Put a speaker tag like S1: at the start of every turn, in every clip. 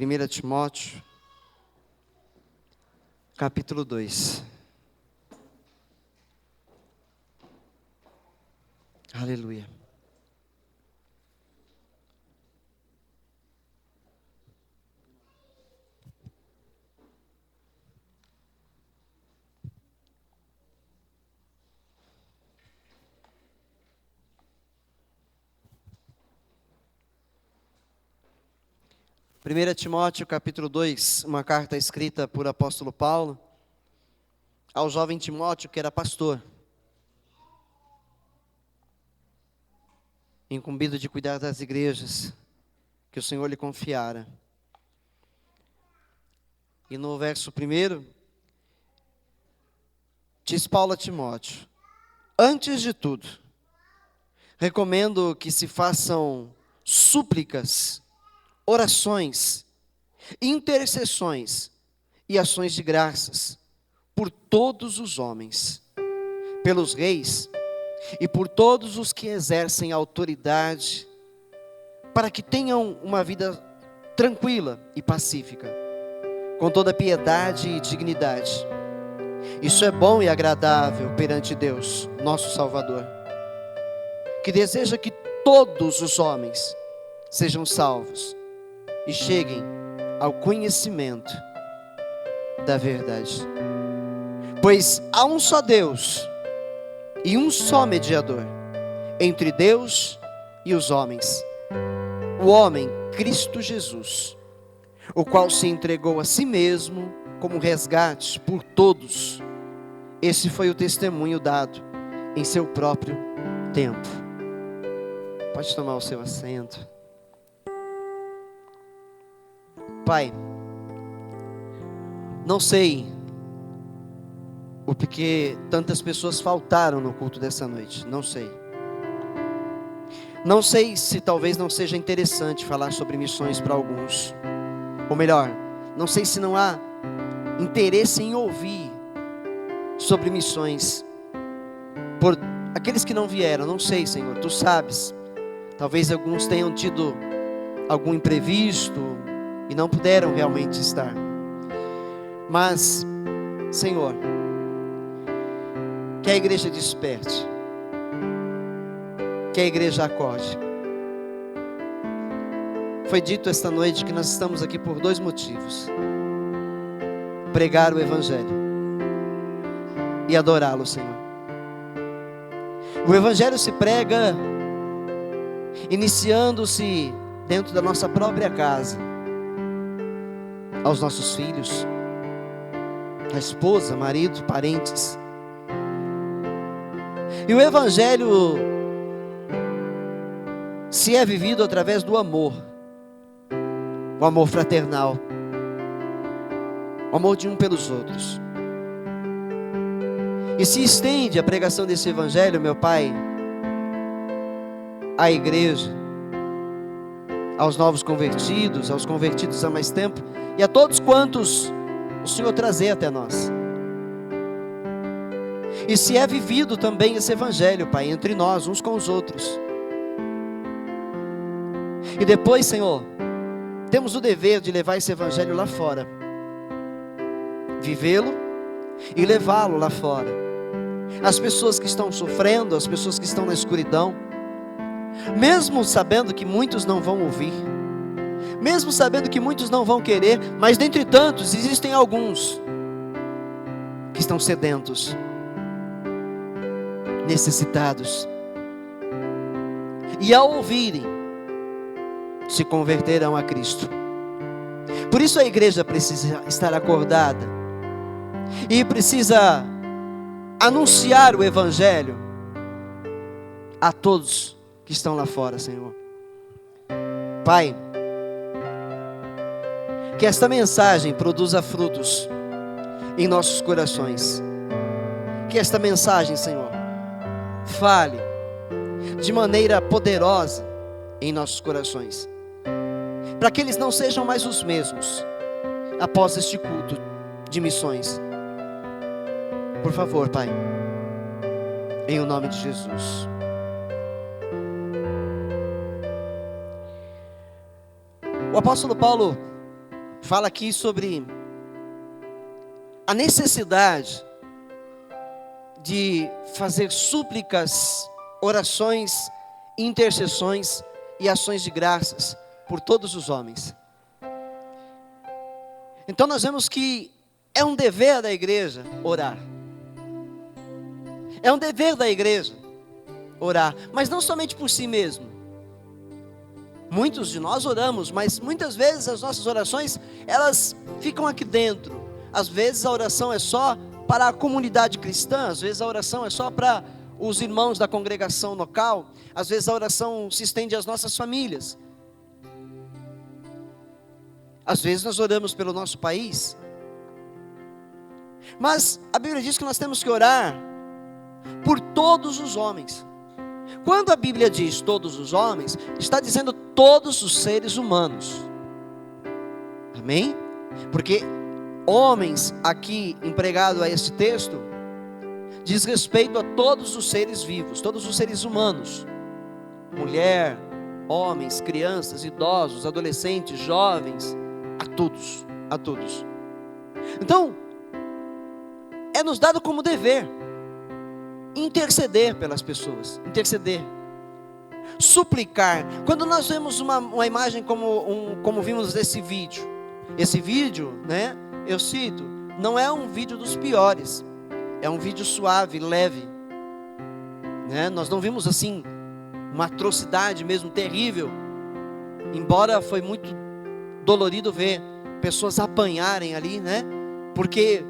S1: 1 Timóteo, capítulo 2. Aleluia. Primeira Timóteo, capítulo 2, uma carta escrita por apóstolo Paulo ao jovem Timóteo, que era pastor, incumbido de cuidar das igrejas que o Senhor lhe confiara. E no verso 1, diz Paulo a Timóteo: antes de tudo, recomendo que se façam súplicas, orações, intercessões e ações de graças por todos os homens, pelos reis e por todos os que exercem autoridade, para que tenham uma vida tranquila e pacífica, com toda piedade e dignidade. Isso é bom e agradável perante Deus, nosso Salvador, que deseja que todos os homens sejam salvos e cheguem ao conhecimento da verdade. Pois há um só Deus e um só mediador entre Deus e os homens, o homem Cristo Jesus, o qual se entregou a si mesmo como resgate por todos. Esse foi o testemunho dado em seu próprio tempo. Pode tomar o seu assento. Pai, não sei o porquê tantas pessoas faltaram no culto dessa noite. Não sei. Não sei se talvez não seja interessante falar sobre missões para alguns. Ou melhor, não sei se não há interesse em ouvir sobre missões por aqueles que não vieram. Não sei, Senhor, Tu sabes. Talvez alguns tenham tido algum imprevisto e não puderam realmente estar. Mas, Senhor, que a igreja desperte, que a igreja acorde. Foi dito esta noite que nós estamos aqui por dois motivos: pregar o Evangelho e adorá-lo, Senhor. O Evangelho se prega iniciando-se dentro da nossa própria casa, aos nossos filhos, a esposa, marido, parentes. E o Evangelho se é vivido através do amor, o amor fraternal, o amor de um pelos outros. E se estende a pregação desse Evangelho, meu Pai, à igreja, aos novos convertidos, aos convertidos há mais tempo, e a todos quantos o Senhor trazer até nós. E se é vivido também esse Evangelho, Pai, entre nós, uns com os outros. E depois, Senhor, temos o dever de levar esse Evangelho lá fora, vivê-lo e levá-lo lá fora. As pessoas que estão sofrendo, as pessoas que estão na escuridão, mesmo sabendo que muitos não vão ouvir, mesmo sabendo que muitos não vão querer, mas dentre tantos existem alguns que estão sedentos, necessitados, e ao ouvirem, se converterão a Cristo. Por isso a igreja precisa estar acordada e precisa anunciar o Evangelho a todos que estão lá fora, Senhor. Pai, que esta mensagem produza frutos em nossos corações. Que esta mensagem, Senhor, fale de maneira poderosa em nossos corações, para que eles não sejam mais os mesmos após este culto de missões. Por favor, Pai, em o nome de Jesus. O apóstolo Paulo fala aqui sobre a necessidade de fazer súplicas, orações, intercessões e ações de graças por todos os homens. Então nós vemos que é um dever da igreja orar. É um dever da igreja orar, mas não somente por si mesmo. Muitos de nós oramos, mas muitas vezes as nossas orações, elas ficam aqui dentro. Às vezes a oração é só para a comunidade cristã, às vezes a oração é só para os irmãos da congregação local, às vezes a oração se estende às nossas famílias. Às vezes nós oramos pelo nosso país, mas a Bíblia diz que nós temos que orar por todos os homens. Quando a Bíblia diz todos os homens, está dizendo todos os seres humanos. Amém? Porque homens aqui empregado a este texto diz respeito a todos os seres vivos, todos os seres humanos. Mulher, homens, crianças, idosos, adolescentes, jovens, a todos, a todos. Então, é nos dado como dever interceder pelas pessoas, interceder, suplicar. Quando nós vemos uma imagem como vimos nesse vídeo, esse vídeo, né, eu cito, não é um vídeo dos piores, é um vídeo suave, leve, né? Nós não vimos assim uma atrocidade mesmo terrível, embora foi muito dolorido ver pessoas apanharem ali, né? Porque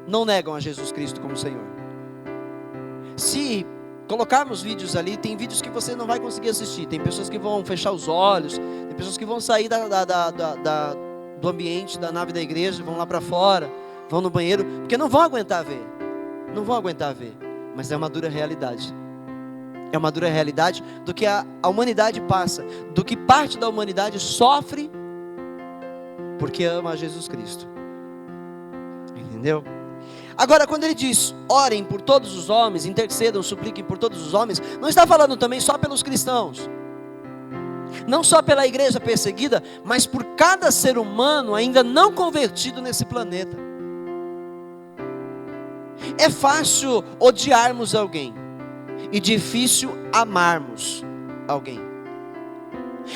S1: não negam a Jesus Cristo como Senhor. Se colocarmos vídeos ali, tem vídeos que você não vai conseguir assistir. Tem pessoas que vão fechar os olhos, tem pessoas que vão sair do ambiente da nave da igreja, vão lá para fora, vão no banheiro, porque não vão aguentar ver. Não vão aguentar ver. Mas é uma dura realidade. É uma dura realidade do que a humanidade passa, do que parte da humanidade sofre porque ama a Jesus Cristo. Entendeu? Agora, quando ele diz, orem por todos os homens, intercedam, supliquem por todos os homens, não está falando também só pelos cristãos, não só pela igreja perseguida, mas por cada ser humano ainda não convertido nesse planeta. É fácil odiarmos alguém e difícil amarmos alguém.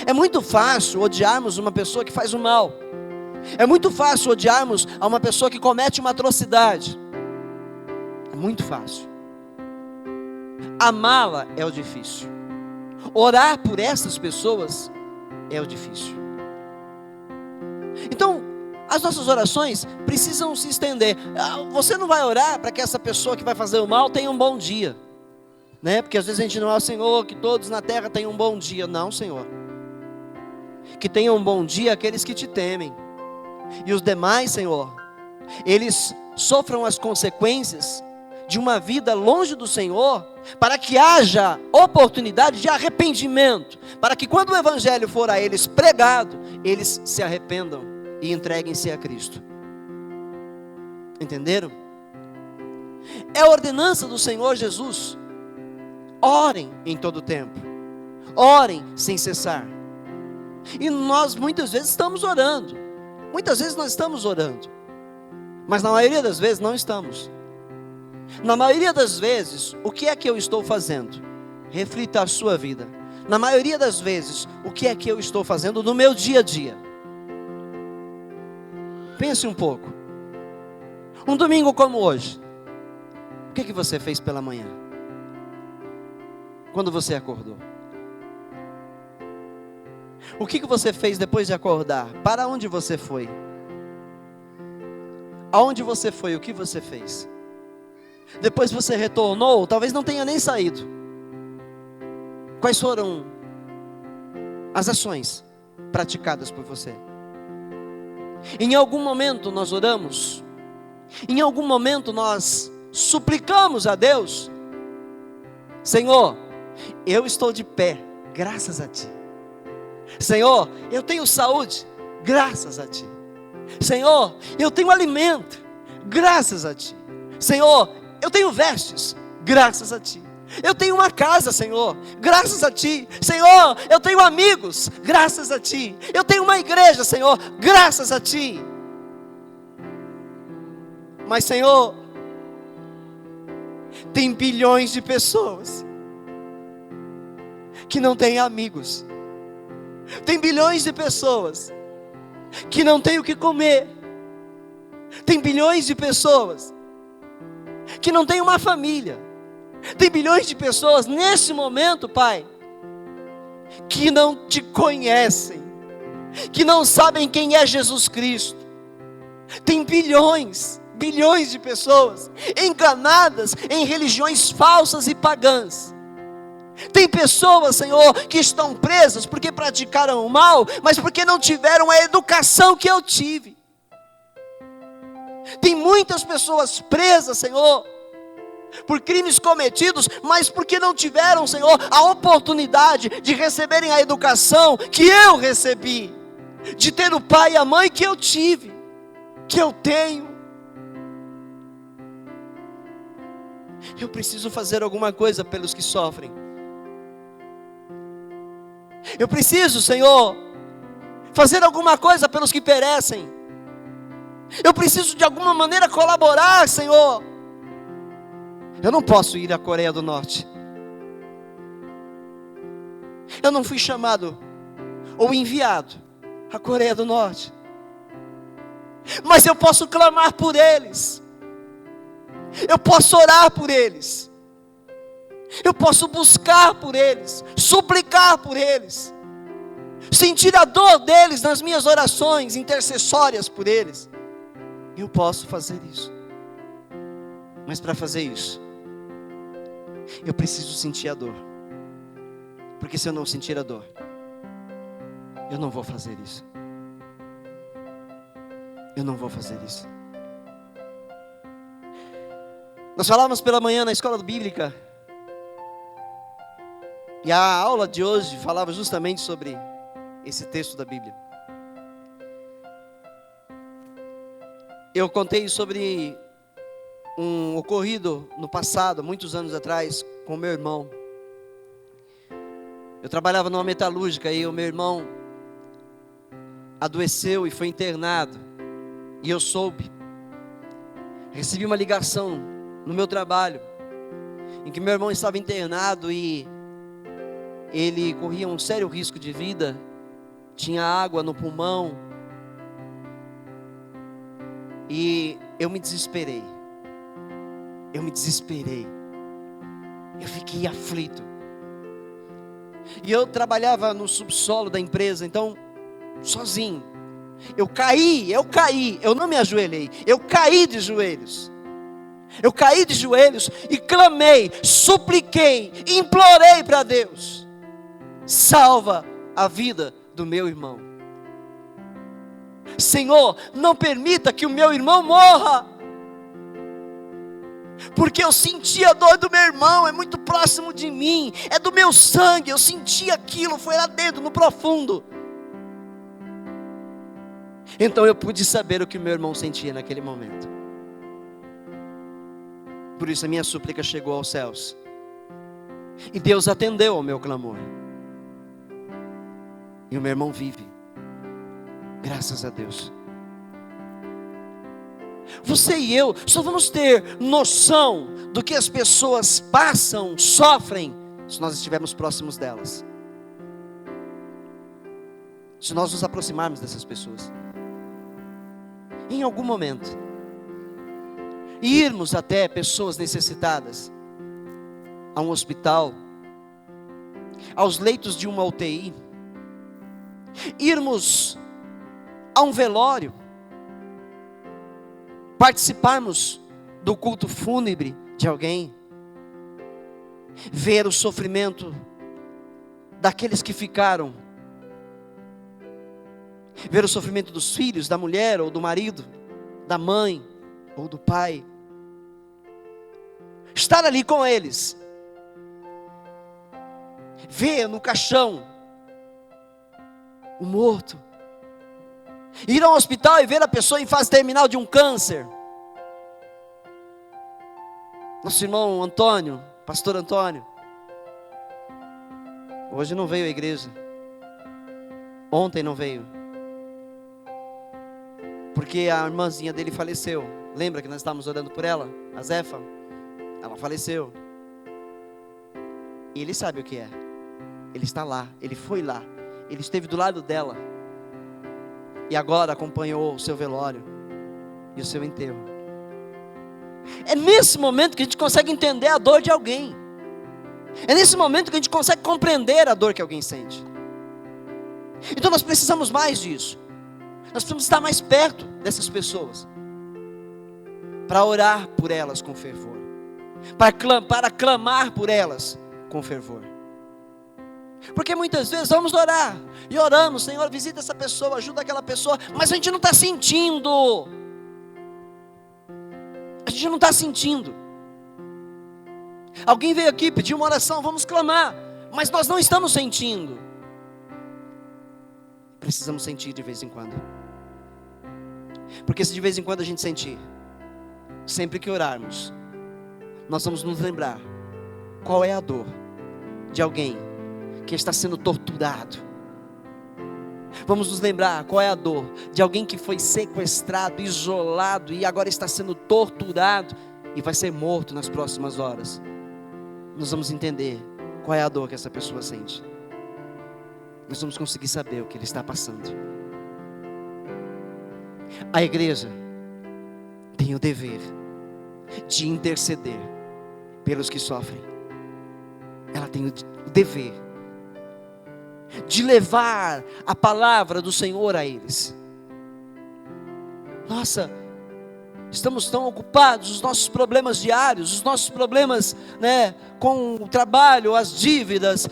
S1: É muito fácil odiarmos uma pessoa que faz o mal. É muito fácil odiarmos a uma pessoa que comete uma atrocidade. É muito fácil. Amá-la é o difícil. Orar por essas pessoas é o difícil. Então, as nossas orações precisam se estender. Você não vai orar para que essa pessoa que vai fazer o mal tenha um bom dia, né? Porque às vezes a gente não é o Senhor, que todos na terra tenham um bom dia. Não, Senhor. Que tenham um bom dia aqueles que te temem. E os demais, Senhor, eles sofram as consequências de uma vida longe do Senhor, para que haja oportunidade de arrependimento, para que quando o Evangelho for a eles pregado, eles se arrependam e entreguem-se a Cristo. Entenderam? É a ordenança do Senhor Jesus. Orem em todo tempo, orem sem cessar. E nós muitas vezes estamos orando, muitas vezes nós estamos orando, mas na maioria das vezes não estamos. Na maioria das vezes, o que é que eu estou fazendo? Reflita a sua vida. Na maioria das vezes, o que é que eu estou fazendo no meu dia a dia? Pense um pouco. Um domingo como hoje, o que você fez pela manhã? Quando você acordou? O que você fez depois de acordar? Para onde você foi? Aonde você foi? O que você fez? Depois você retornou, talvez não tenha nem saído. Quais foram as ações praticadas por você? Em algum momento nós oramos? Em algum momento nós suplicamos a Deus? Senhor, eu estou de pé, graças a Ti. Senhor, eu tenho saúde, graças a Ti. Senhor, eu tenho alimento, graças a Ti. Senhor, eu tenho vestes, graças a Ti. Eu tenho uma casa, Senhor, graças a Ti. Senhor, eu tenho amigos, graças a Ti. Eu tenho uma igreja, Senhor, graças a Ti. Mas, Senhor, tem bilhões de pessoas que não têm amigos. Tem bilhões de pessoas que não têm o que comer. Tem bilhões de pessoas que não têm uma família. Tem bilhões de pessoas nesse momento, Pai, que não Te conhecem, que não sabem quem é Jesus Cristo. Tem bilhões de pessoas enganadas em religiões falsas e pagãs. Tem pessoas, Senhor, que estão presas porque praticaram o mal, mas porque não tiveram a educação que eu tive. Tem muitas pessoas presas, Senhor, por crimes cometidos, mas porque não tiveram, Senhor, a oportunidade de receberem a educação que eu recebi, de ter o pai e a mãe que eu tive, que eu tenho. Eu preciso fazer alguma coisa pelos que sofrem. Eu preciso, Senhor, fazer alguma coisa pelos que perecem. Eu preciso de alguma maneira colaborar, Senhor. Eu não posso ir à Coreia do Norte. Eu não fui chamado ou enviado à Coreia do Norte. Mas eu posso clamar por eles. Eu posso orar por eles. Eu posso buscar por eles, suplicar por eles, sentir a dor deles nas minhas orações intercessórias por eles. Eu posso fazer isso. Mas para fazer isso, eu preciso sentir a dor. Porque se eu não sentir a dor, eu não vou fazer isso. Eu não vou fazer isso. Nós falávamos pela manhã na escola bíblica, e a aula de hoje falava justamente sobre esse texto da Bíblia. Eu contei sobre um ocorrido no passado, muitos anos atrás, com meu irmão. Eu trabalhava numa metalúrgica e o meu irmão adoeceu e foi internado. E eu soube. Recebi uma ligação no meu trabalho, em que meu irmão estava internado e ele corria um sério risco de vida, tinha água no pulmão, e eu me desesperei, eu fiquei aflito, e eu trabalhava no subsolo da empresa, então, sozinho, eu caí, eu não me ajoelhei, eu caí de joelhos e clamei, supliquei, implorei para Deus: salva a vida do meu irmão. Senhor, não permita que o meu irmão morra, porque eu senti a dor do meu irmão, é muito próximo de mim, é do meu sangue, eu senti aquilo, foi lá dentro, no profundo. Então eu pude saber o que o meu irmão sentia naquele momento. Por isso a minha súplica chegou aos céus, e Deus atendeu ao meu clamor, e o meu irmão vive, graças a Deus. Você e eu só vamos ter noção do que as pessoas passam, sofrem, se nós estivermos próximos delas, se nós nos aproximarmos dessas pessoas, em algum momento, irmos até pessoas necessitadas, a um hospital, aos leitos de uma UTI, irmos a um velório, participarmos do culto fúnebre de alguém, ver o sofrimento daqueles que ficaram, ver o sofrimento dos filhos, da mulher ou do marido, da mãe ou do pai, estar ali com eles, ver no caixão o morto, ir ao hospital e ver a pessoa em fase terminal de um câncer. Nosso irmão Antônio Pastor Antônio, hoje não veio à igreja. Ontem não veio. Porque a irmãzinha dele faleceu. Lembra que nós estávamos orando por ela? A Zefa? Ela faleceu. E ele sabe o que é. Ele está lá, ele foi lá, ele esteve do lado dela. E agora acompanhou o seu velório e o seu enterro. É nesse momento que a gente consegue entender a dor de alguém. É nesse momento que a gente consegue compreender a dor que alguém sente. Então nós precisamos mais disso. Nós precisamos estar mais perto dessas pessoas, para orar por elas com fervor, para clamar por elas com fervor. Porque muitas vezes vamos orar, e oramos, Senhor, visita essa pessoa, ajuda aquela pessoa, mas a gente não está sentindo. A gente não está sentindo. Alguém veio aqui pedir uma oração, vamos clamar, mas nós não estamos sentindo. Precisamos sentir de vez em quando. Porque se de vez em quando a gente sentir, sempre que orarmos, nós vamos nos lembrar qual é a dor de alguém que está sendo torturado. Vamos nos lembrar qual é a dor de alguém que foi sequestrado, isolado e agora está sendo torturado e vai ser morto nas próximas horas. Nós vamos entender qual é a dor que essa pessoa sente. Nós vamos conseguir saber o que ele está passando. A igreja tem o dever de interceder pelos que sofrem. Ela tem o dever de levar a palavra do Senhor a eles. Nossa, estamos tão ocupados, os nossos problemas diários, os nossos problemas, com o trabalho, as dívidas,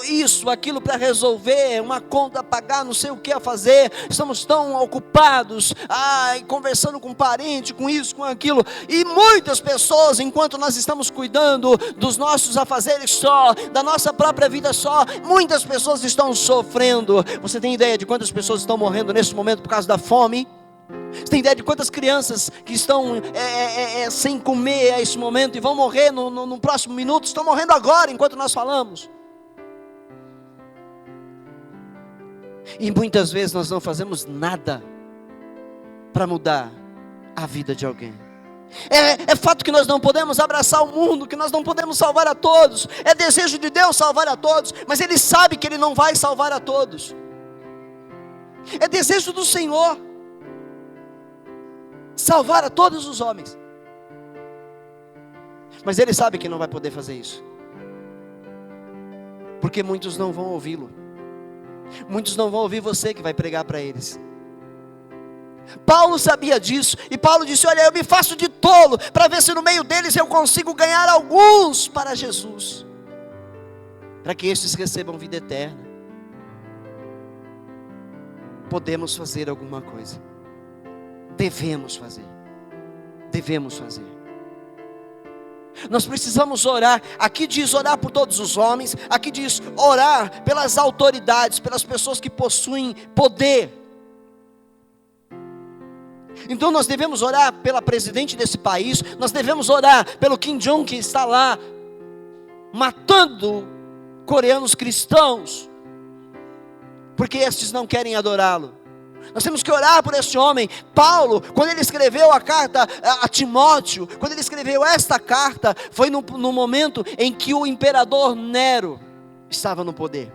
S1: isso, aquilo para resolver, uma conta a pagar, não sei o que a fazer. Estamos tão ocupados, conversando com um parente, com isso, com aquilo. E muitas pessoas, enquanto nós estamos cuidando dos nossos afazeres só, da nossa própria vida só, muitas pessoas estão sofrendo. Você tem ideia de quantas pessoas estão morrendo nesse momento por causa da fome? Você tem ideia de quantas crianças que estão sem comer a esse momento e vão morrer no próximo minuto? Estão morrendo agora, enquanto nós falamos. E muitas vezes nós não fazemos nada para mudar a vida de alguém. É fato que nós não podemos abraçar o mundo, que nós não podemos salvar a todos. É desejo de Deus salvar a todos, mas Ele sabe que Ele não vai salvar a todos. É desejo do Senhor salvar a todos os homens, mas Ele sabe que não vai poder fazer isso, porque muitos não vão ouvi-lo. Muitos não vão ouvir você que vai pregar para eles. Paulo sabia disso, e Paulo disse: olha, eu me faço de tolo, para ver se no meio deles eu consigo ganhar alguns para Jesus, para que estes recebam vida eterna. Podemos fazer alguma coisa. Devemos fazer. Nós precisamos orar. Aqui diz orar por todos os homens. Aqui diz orar pelas autoridades, pelas pessoas que possuem poder. Então nós devemos orar pela presidente desse país. Nós devemos orar pelo Kim Jong, que está lá matando coreanos cristãos, porque estes não querem adorá-lo. Nós temos que orar por este homem. Paulo, quando ele escreveu a carta a Timóteo, quando ele escreveu esta carta, foi no momento em que o imperador Nero estava no poder.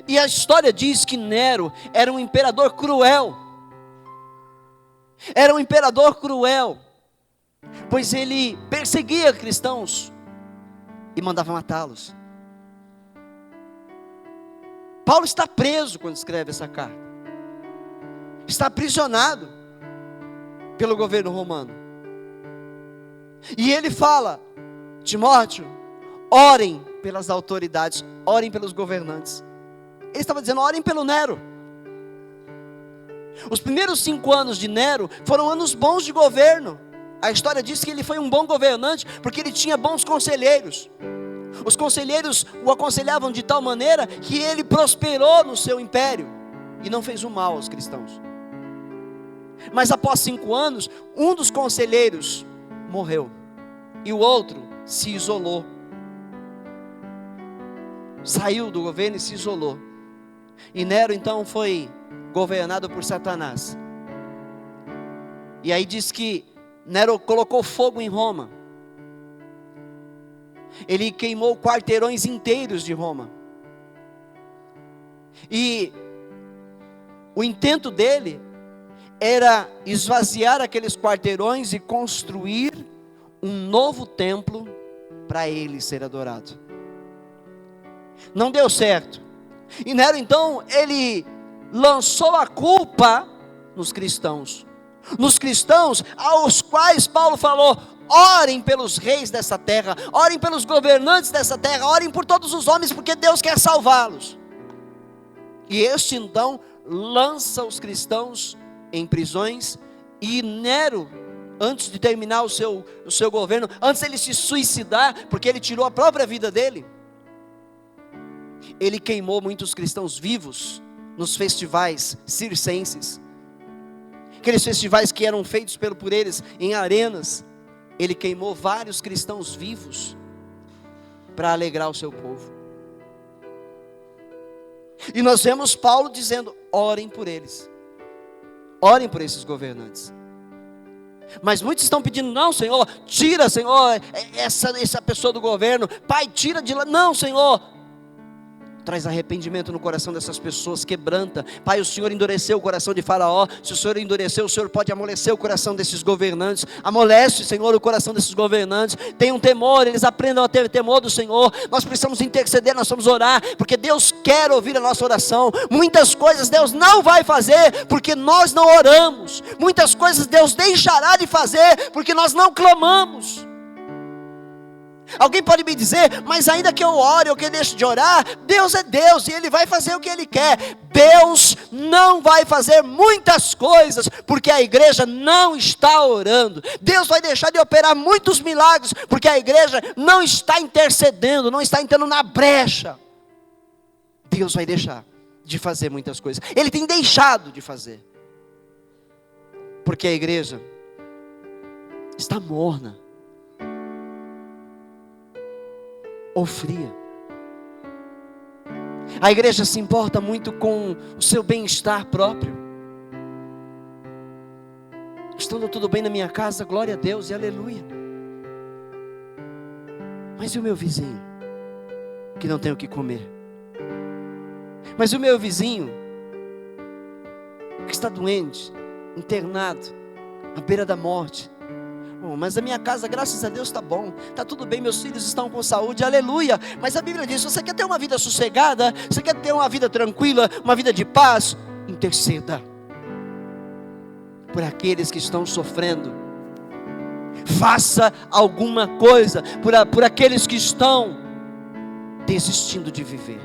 S1: E a história diz que Nero era um imperador cruel. Era um imperador cruel, pois ele perseguia cristãos e mandava matá-los. Paulo está preso quando escreve essa carta. Está aprisionado pelo governo romano. E ele fala: Timóteo, orem pelas autoridades, orem pelos governantes. Ele estava dizendo: orem pelo Nero. Os primeiros 5 anos de Nero foram anos bons de governo. A história diz que ele foi um bom governante, porque ele tinha bons conselheiros. Os conselheiros o aconselhavam de tal maneira que ele prosperou no seu império e não fez o mal aos cristãos. Mas após 5 anos, um dos conselheiros morreu. e o outro se isolou. Saiu do governo e se isolou. E Nero então foi governado por Satanás. E aí diz que Nero colocou fogo em Roma. Ele queimou quarteirões inteiros de Roma. E o intento dele era esvaziar aqueles quarteirões e construir um novo templo para ele ser adorado. Não deu certo. E Nero então, ele lançou a culpa nos cristãos. Nos cristãos aos quais Paulo falou: orem pelos reis dessa terra, orem pelos governantes dessa terra, orem por todos os homens, porque Deus quer salvá-los. E este então lança os cristãos em prisões. E Nero, antes de terminar o seu governo, antes de ele se suicidar, porque ele tirou a própria vida dele, ele queimou muitos cristãos vivos nos festivais circenses. Aqueles festivais que eram feitos por eles em arenas. Ele queimou vários cristãos vivos para alegrar o seu povo. E nós vemos Paulo dizendo: orem por eles, orem por esses governantes. Mas muitos estão pedindo: não, Senhor, tira, Senhor, essa pessoa do governo. Pai, tira de lá. Não, Senhor, traz arrependimento no coração dessas pessoas, quebranta. Pai, o Senhor endureceu o coração de Faraó. Se o Senhor endureceu, o Senhor pode amolecer o coração desses governantes. Amolece, Senhor, o coração desses governantes. Tenham temor, eles aprendam a ter temor do Senhor. Nós precisamos interceder, nós precisamos orar, porque Deus quer ouvir a nossa oração. Muitas coisas Deus não vai fazer, porque nós não oramos. Muitas coisas Deus deixará de fazer, porque nós não clamamos. Alguém pode me dizer: mas ainda que eu ore ou que eu deixe de orar, Deus é Deus e Ele vai fazer o que Ele quer. Deus não vai fazer muitas coisas porque a igreja não está orando. Deus vai deixar de operar muitos milagres porque a igreja não está intercedendo, não está entrando na brecha. Deus vai deixar de fazer muitas coisas. Ele tem deixado de fazer porque a igreja está morna ou fria. A igreja se importa muito com o seu bem-estar próprio. Estando tudo bem na minha casa, glória a Deus e aleluia. Mas e o meu vizinho, que não tem o que comer? Mas e o meu vizinho, que está doente, internado, à beira da morte? Mas a minha casa, graças a Deus, está bom, está tudo bem, meus filhos estão com saúde, aleluia. Mas a Bíblia diz: você quer ter uma vida sossegada, você quer ter uma vida tranquila, uma vida de paz, interceda por aqueles que estão sofrendo. Faça alguma coisa por aqueles que estão desistindo de viver.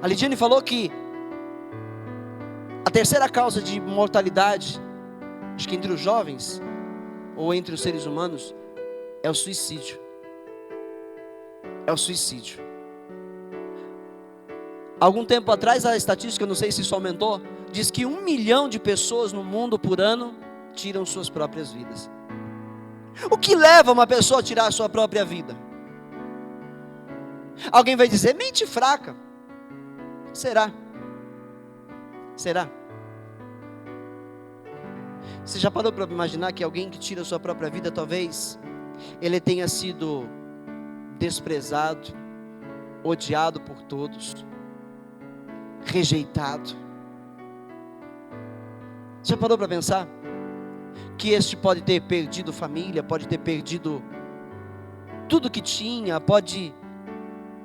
S1: A Lidiane falou que a terceira causa de mortalidade, acho que entre os jovens ou entre os seres humanos, é o suicídio. É o suicídio. Algum tempo atrás, a estatística, não sei se isso aumentou, diz que 1 milhão de pessoas no mundo por ano tiram suas próprias vidas. O que leva uma pessoa a tirar a sua própria vida? Alguém vai dizer: mente fraca. Será? Será? Você já parou para imaginar que alguém que tira a sua própria vida, talvez ele tenha sido desprezado, odiado por todos, rejeitado? Já parou para pensar que este pode ter perdido família, pode ter perdido tudo que tinha, pode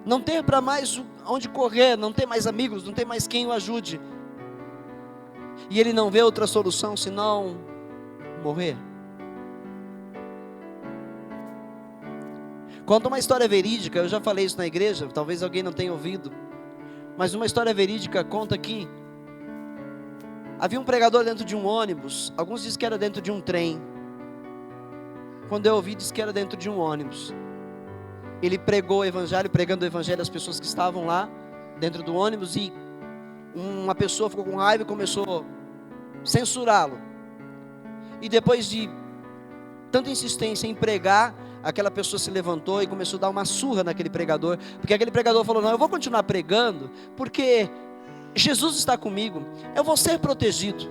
S1: não ter para mais onde correr, não ter mais amigos, não ter mais quem o ajude, e ele não vê outra solução senão morrer? Conta uma história verídica, eu já falei isso na igreja, talvez alguém não tenha ouvido, mas uma história verídica conta que havia um pregador dentro de um ônibus. Alguns dizem que era dentro de um trem. Quando eu ouvi, disse que era dentro de um ônibus. Ele pregou o evangelho, pregando o evangelho às pessoas que estavam lá dentro do ônibus, e uma pessoa ficou com raiva e começou a censurá-lo. E depois de tanta insistência em pregar, aquela pessoa se levantou e começou a dar uma surra naquele pregador, porque aquele pregador falou: não, eu vou continuar pregando, porque Jesus está comigo, eu vou ser protegido,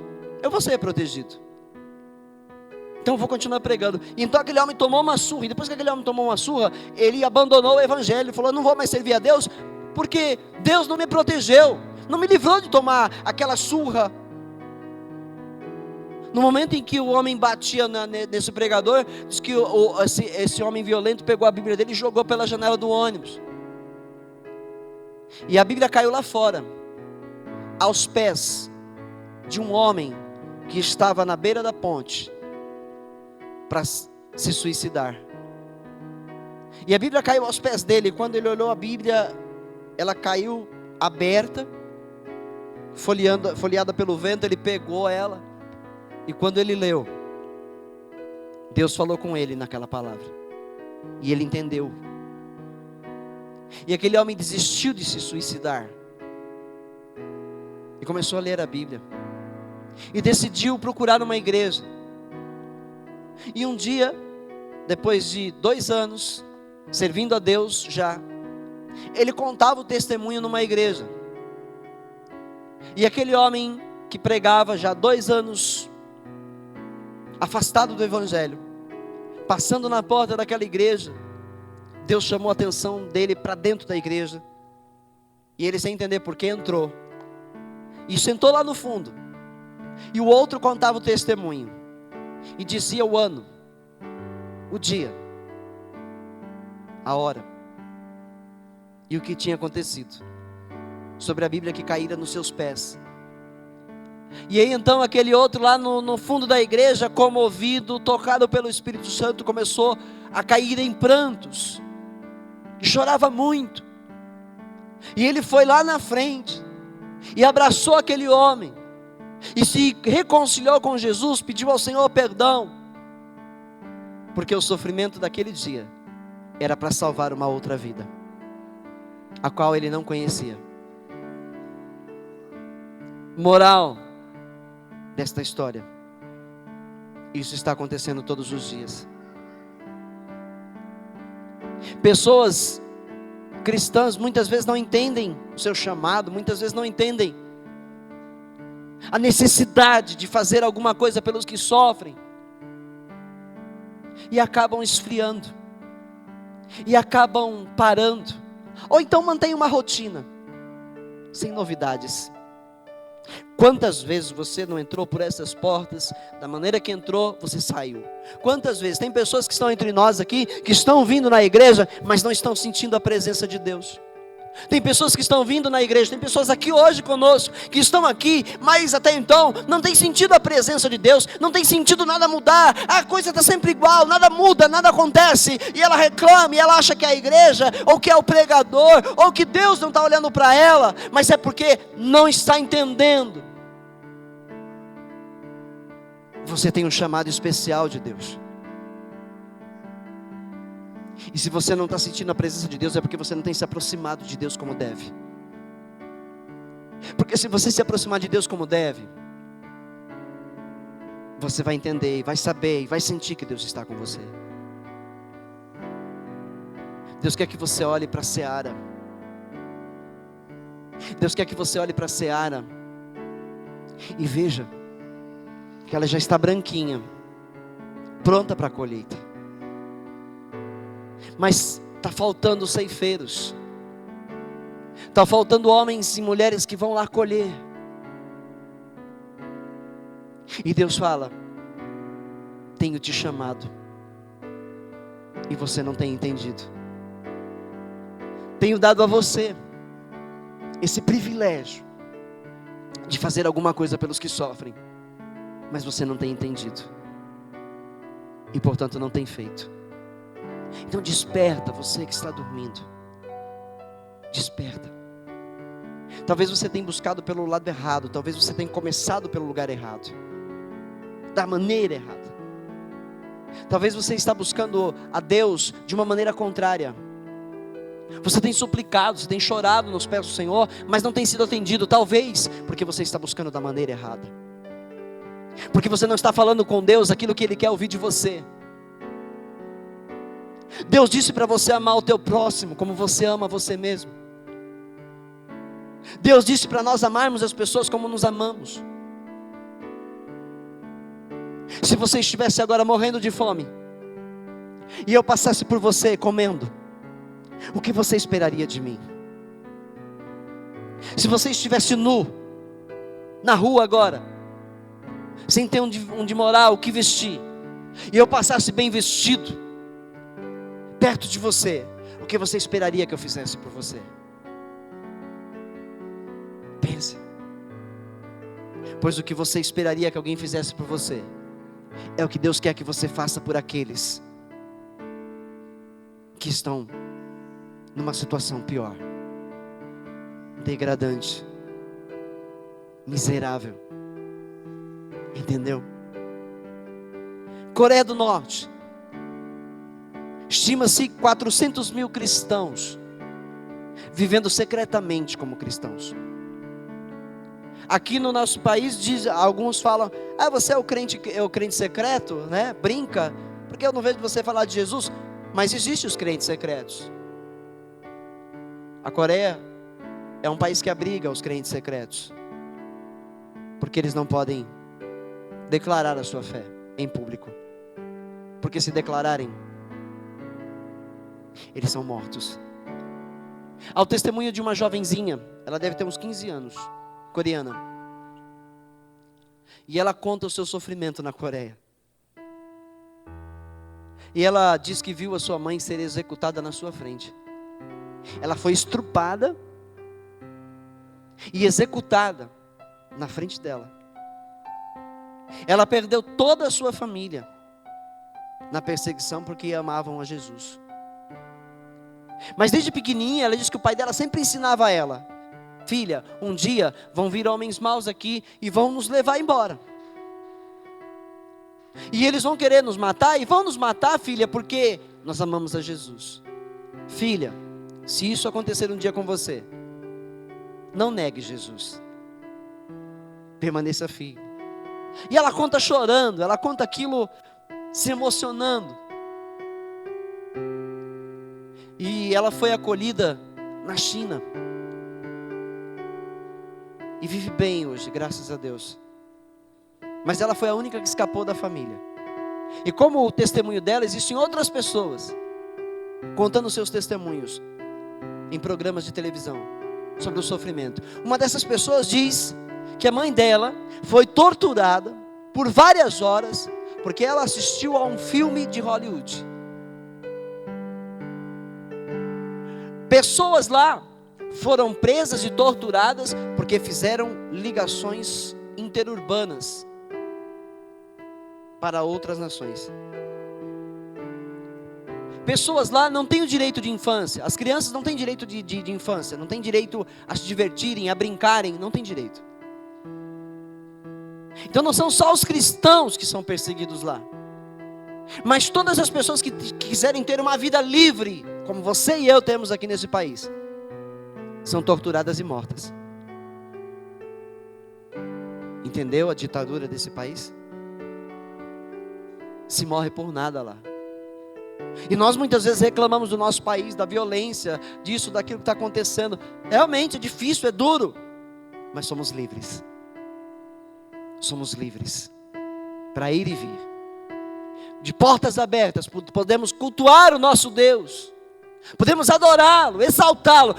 S1: então eu vou continuar pregando. Então aquele homem tomou uma surra, e depois que aquele homem tomou uma surra, ele abandonou o evangelho, falou: não vou mais servir a Deus, porque Deus não me protegeu, não me livrou de tomar aquela surra. No momento em que o homem batia nesse pregador, diz que esse homem violento pegou a Bíblia dele e jogou pela janela do ônibus. E a Bíblia caiu lá fora, aos pés de um homem que estava na beira da ponte para se suicidar. E a Bíblia caiu aos pés dele. Quando ele olhou a Bíblia, ela caiu aberta, folheada pelo vento. Ele pegou ela, e quando ele leu, Deus falou com ele naquela palavra, e ele entendeu. E aquele homem desistiu de se suicidar e começou a ler a Bíblia, e decidiu procurar uma igreja. E um dia, depois de 2 anos servindo a Deus já, ele contava o testemunho numa igreja. E aquele homem que pregava já 2 anos, afastado do evangelho, passando na porta daquela igreja, Deus chamou a atenção dele para dentro da igreja, e ele, sem entender por que, entrou e sentou lá no fundo. E o outro contava o testemunho e dizia o ano, o dia, a hora e o que tinha acontecido, sobre a Bíblia que caíra nos seus pés. E aí então aquele outro lá no fundo da igreja, comovido, tocado pelo Espírito Santo, começou a cair em prantos, e chorava muito. E ele foi lá na frente e abraçou aquele homem, e se reconciliou com Jesus, pediu ao Senhor perdão, porque o sofrimento daquele dia era para salvar uma outra vida, a qual ele não conhecia. Moral desta história: isso está acontecendo todos os dias. Pessoas cristãs muitas vezes não entendem o seu chamado, muitas vezes não entendem a necessidade de fazer alguma coisa pelos que sofrem, e acabam esfriando, e acabam parando, ou então mantêm uma rotina sem novidades. Quantas vezes você não entrou por essas portas, da maneira que entrou, você saiu? Quantas vezes, tem pessoas que estão entre nós aqui, que estão vindo na igreja, mas não estão sentindo a presença de Deus. Tem pessoas que estão vindo na igreja, tem pessoas aqui hoje conosco, que estão aqui, mas até então, não tem sentido a presença de Deus, não tem sentido nada mudar, a coisa está sempre igual, nada muda, nada acontece, e ela reclama, e ela acha que é a igreja, ou que é o pregador, ou que Deus não está olhando para ela, mas é porque não está entendendo. Você tem um chamado especial de Deus. E se você não está sentindo a presença de Deus, é porque você não tem se aproximado de Deus como deve. Porque se você se aproximar de Deus como deve, você vai entender, vai saber, e vai sentir que Deus está com você. Deus quer que você olhe para a seara. Deus quer que você olhe para a seara e veja que ela já está branquinha, pronta para a colheita. Mas está faltando ceifeiros, está faltando homens e mulheres que vão lá colher. E Deus fala: tenho te chamado, e você não tem entendido. Tenho dado a você esse privilégio de fazer alguma coisa pelos que sofrem, mas você não tem entendido, e portanto não tem feito. Então desperta, você que está dormindo, desperta. Talvez você tenha buscado pelo lado errado, talvez você tenha começado pelo lugar errado, da maneira errada. Talvez você está buscando a Deus de uma maneira contrária. Você tem suplicado, você tem chorado nos pés do Senhor, mas não tem sido atendido. Talvez porque você está buscando da maneira errada, porque você não está falando com Deus aquilo que Ele quer ouvir de você. Deus disse para você amar o teu próximo como você ama você mesmo. Deus disse para nós amarmos as pessoas como nos amamos. Se você estivesse agora morrendo de fome, e eu passasse por você comendo, o que você esperaria de mim? Se você estivesse nu, na rua agora, sem ter onde morar, o que vestir, e eu passasse bem vestido, perto de você, o que você esperaria que eu fizesse por você? Pense. Pois o que você esperaria que alguém fizesse por você, é o que Deus quer que você faça por aqueles que estão numa situação pior, degradante, miserável. Entendeu? Coreia do Norte, estima-se 400 mil cristãos vivendo secretamente como cristãos. Aqui no nosso país, alguns falam: você é o crente secreto, né? Brinca, porque eu não vejo você falar de Jesus. Mas existem os crentes secretos. A Coreia é um país que abriga os crentes secretos, porque eles não podem declarar a sua fé em público, porque se declararem, eles são mortos. Há o testemunho de uma jovenzinha, ela deve ter uns 15 anos, coreana, e ela conta o seu sofrimento na Coreia. E ela diz que viu a sua mãe ser executada na sua frente. Ela foi estrupada e executada na frente dela. Ela perdeu toda a sua família na perseguição porque amavam a Jesus. Mas desde pequenininha ela diz que o pai dela sempre ensinava a ela: filha, um dia vão vir homens maus aqui e vão nos levar embora. E eles vão querer nos matar, e vão nos matar, filha, porque nós amamos a Jesus. Filha, se isso acontecer um dia com você, não negue Jesus. Permaneça firme. E ela conta chorando, ela conta aquilo se emocionando. E ela foi acolhida na China. E vive bem hoje, graças a Deus. Mas ela foi a única que escapou da família. E como o testemunho dela, existem outras pessoas contando seus testemunhos em programas de televisão sobre o sofrimento. Uma dessas pessoas diz que a mãe dela foi torturada por várias horas porque ela assistiu a um filme de Hollywood. Pessoas lá foram presas e torturadas porque fizeram ligações interurbanas para outras nações. Pessoas lá não têm o direito de infância. As crianças não têm direito de infância. Não têm direito a se divertirem, a brincarem. Não têm direito. Então não são só os cristãos que são perseguidos lá, mas todas as pessoas que quiserem ter uma vida livre, como você e eu temos aqui nesse país, são torturadas e mortas. Entendeu a ditadura desse país? Se morre por nada lá. E nós muitas vezes reclamamos do nosso país, da violência, disso, daquilo que está acontecendo. Realmente é difícil, é duro, mas somos livres. Somos livres para ir e vir, de portas abertas. Podemos cultuar o nosso Deus, podemos adorá-lo, exaltá-lo,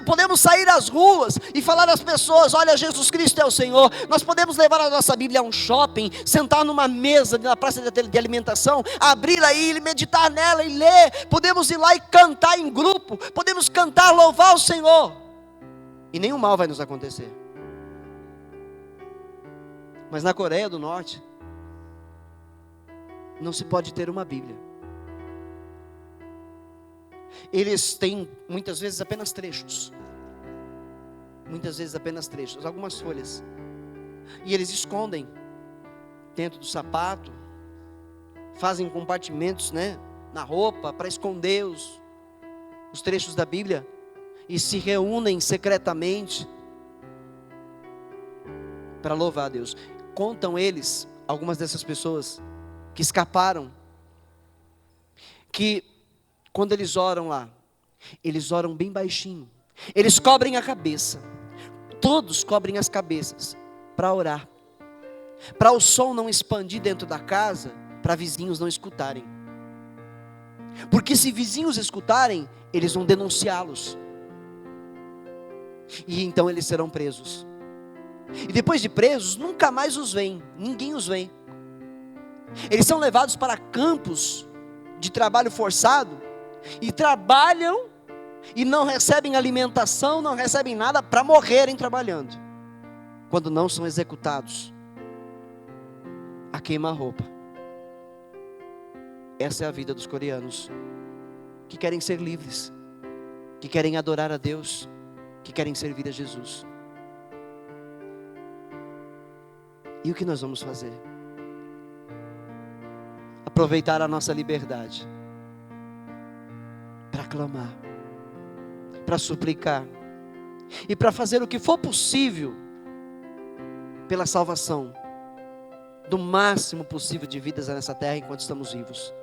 S1: podemos sair às ruas e falar às pessoas: olha, Jesus Cristo é o Senhor. Nós podemos levar a nossa Bíblia a um shopping, sentar numa mesa na praça de alimentação, abrir aí, meditar nela e ler. Podemos ir lá e cantar em grupo, podemos cantar, louvar o Senhor, e nenhum mal vai nos acontecer. Mas na Coreia do Norte não se pode ter uma Bíblia. Eles têm muitas vezes apenas trechos. Muitas vezes apenas trechos, algumas folhas. E eles escondem dentro do sapato, fazem compartimentos, na roupa para esconder os trechos da Bíblia, e se reúnem secretamente para louvar a Deus. Contam eles, algumas dessas pessoas que escaparam, que quando eles oram lá, eles oram bem baixinho. Eles cobrem a cabeça. Todos cobrem as cabeças para orar. Para o som não expandir dentro da casa, para vizinhos não escutarem. Porque se vizinhos escutarem, eles vão denunciá-los. E então eles serão presos. E depois de presos, nunca mais os veem. Ninguém os vê. Eles são levados para campos de trabalho forçado. E trabalham e não recebem alimentação, não recebem nada para morrerem trabalhando. Quando não são executados a queima-roupa. Essa é a vida dos coreanos, que querem ser livres, que querem adorar a Deus, que querem servir a Jesus. E o que nós vamos fazer? Aproveitar a nossa liberdade para clamar, para suplicar e para fazer o que for possível pela salvação do máximo possível de vidas nessa terra enquanto estamos vivos.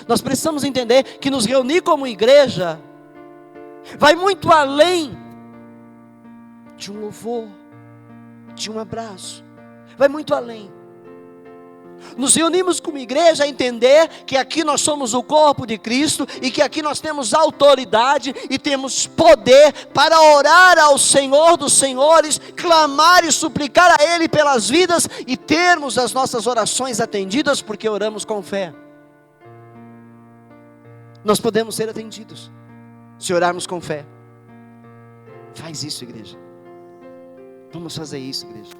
S1: Nós precisamos entender que nos reunir como igreja vai muito além de um louvor, de um abraço, vai muito além. Nos reunimos como igreja a entender que aqui nós somos o corpo de Cristo e que aqui nós temos autoridade e temos poder para orar ao Senhor dos Senhores, clamar e suplicar a Ele pelas vidas e termos as nossas orações atendidas porque oramos com fé. Nós podemos ser atendidos se orarmos com fé. Faz isso, igreja. Vamos fazer isso, igreja.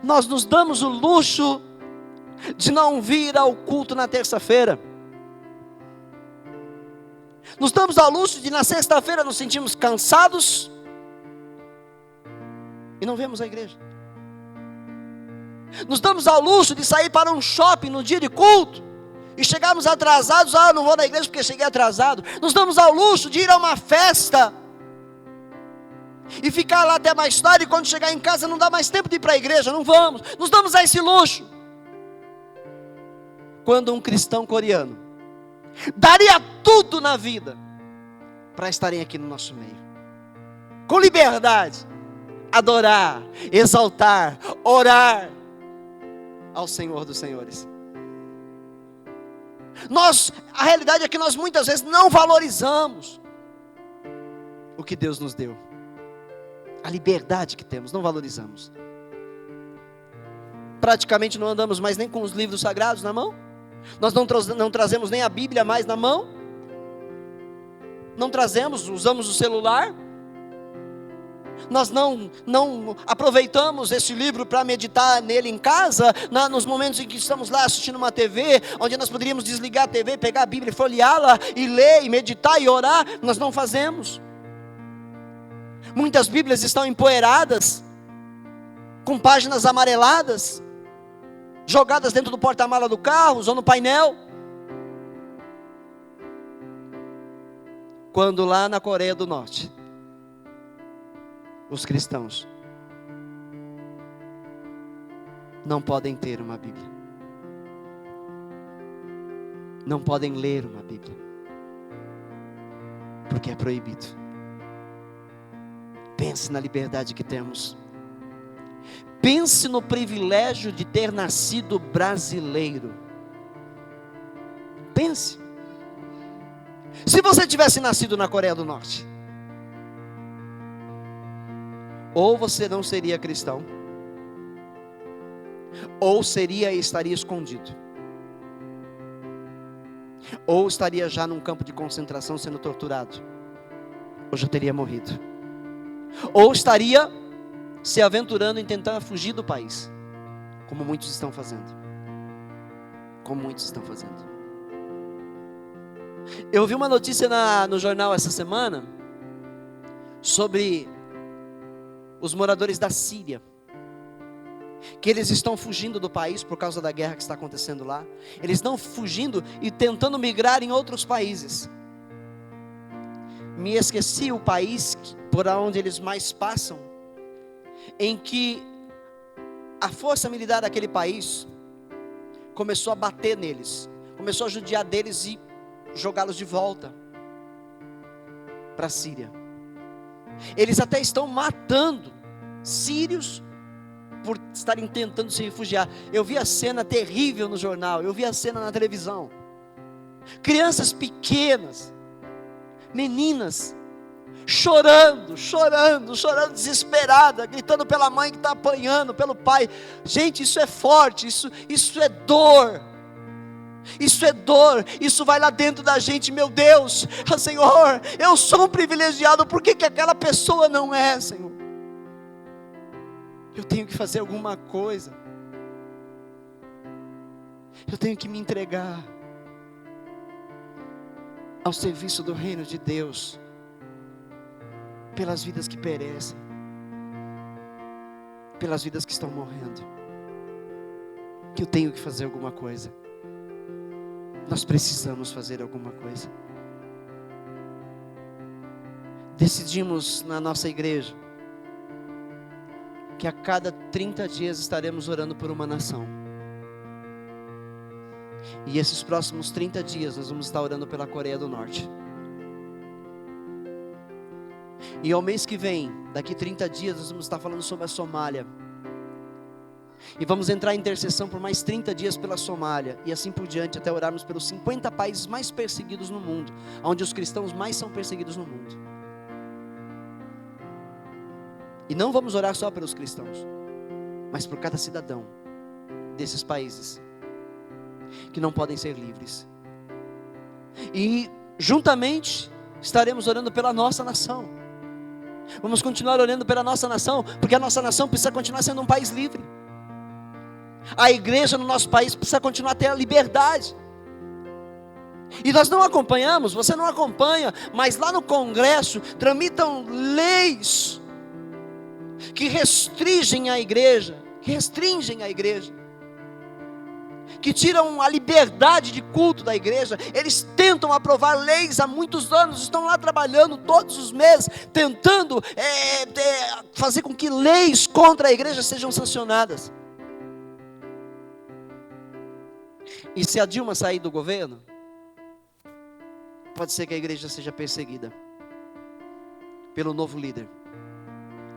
S1: Nós nos damos o luxo de não vir ao culto na terça-feira. Nos damos ao luxo de na sexta-feira nos sentirmos cansados e não vemos a igreja. Nos damos ao luxo de sair para um shopping no dia de culto e chegarmos atrasados. Não vou na igreja porque cheguei atrasado. Nos damos ao luxo de ir a uma festa e ficar lá até mais tarde, e quando chegar em casa não dá mais tempo de ir para a igreja, não vamos. Nos damos a esse luxo. Quando um cristão coreano daria tudo na vida para estarem aqui no nosso meio, com liberdade, adorar, exaltar, orar ao Senhor dos Senhores. A realidade é que nós muitas vezes não valorizamos o que Deus nos deu. A liberdade que temos, não valorizamos. Praticamente não andamos mais nem com os livros sagrados na mão. Nós não trazemos nem a Bíblia mais na mão. Não trazemos, usamos o celular. Nós não aproveitamos esse livro para meditar nele em casa, nos momentos em que estamos lá assistindo uma TV, onde nós poderíamos desligar a TV, pegar a Bíblia e folheá-la, e ler, e meditar, e orar. Nós não fazemos. Muitas Bíblias estão empoeiradas, com páginas amareladas, jogadas dentro do porta-mala do carro, ou no painel. Quando lá na Coreia do Norte, os cristãos não podem ter uma Bíblia, não podem ler uma Bíblia, porque é proibido. Pense na liberdade que temos. Pense no privilégio de ter nascido brasileiro. Pense. Se você tivesse nascido na Coreia do Norte, ou você não seria cristão, ou seria e estaria escondido, ou estaria já num campo de concentração sendo torturado, ou já teria morrido, ou estaria se aventurando em tentar fugir do país, como muitos estão fazendo. Eu vi uma notícia no jornal essa semana sobre os moradores da Síria, que eles estão fugindo do país por causa da guerra que está acontecendo lá. Eles estão fugindo e tentando migrar em outros países. Me esqueci o país por onde eles mais passam, em que a força militar daquele país começou a bater neles, começou a judiar deles e jogá-los de volta para a Síria. Eles até estão matando sírios por estarem tentando se refugiar. Eu vi a cena terrível no jornal, eu vi a cena na televisão. Crianças pequenas, meninas, chorando, desesperada, gritando pela mãe que está apanhando, pelo pai. Gente, isso é forte, isso é dor. Isso é dor, isso vai lá dentro da gente. Meu Deus, Senhor, eu sou um privilegiado, por que aquela pessoa não é, Senhor? Eu tenho que fazer alguma coisa, eu tenho que me entregar ao serviço do reino de Deus, pelas vidas que perecem, pelas vidas que estão morrendo. Eu tenho que fazer alguma coisa. Nós precisamos fazer alguma coisa. Decidimos na nossa igreja que a cada 30 dias estaremos orando por uma nação. E esses próximos 30 dias nós vamos estar orando pela Coreia do Norte. E ao mês que vem, daqui 30 dias, nós vamos estar falando sobre a Somália. E vamos entrar em intercessão por mais 30 dias pela Somália, e assim por diante, até orarmos pelos 50 países mais perseguidos no mundo, onde os cristãos mais são perseguidos no mundo. E não vamos orar só pelos cristãos, mas por cada cidadão desses países, que não podem ser livres. E juntamente estaremos orando pela nossa nação. Vamos continuar orando pela nossa nação, porque a nossa nação precisa continuar sendo um país livre. A igreja no nosso país precisa continuar a ter a liberdade. E nós não acompanhamos, você não acompanha, mas lá no Congresso tramitam leis que restringem a igreja, que tiram a liberdade de culto da igreja. Eles tentam aprovar leis há muitos anos, estão lá trabalhando todos os meses, tentando fazer com que leis contra a igreja sejam sancionadas. E se a Dilma sair do governo, pode ser que a igreja seja perseguida pelo novo líder,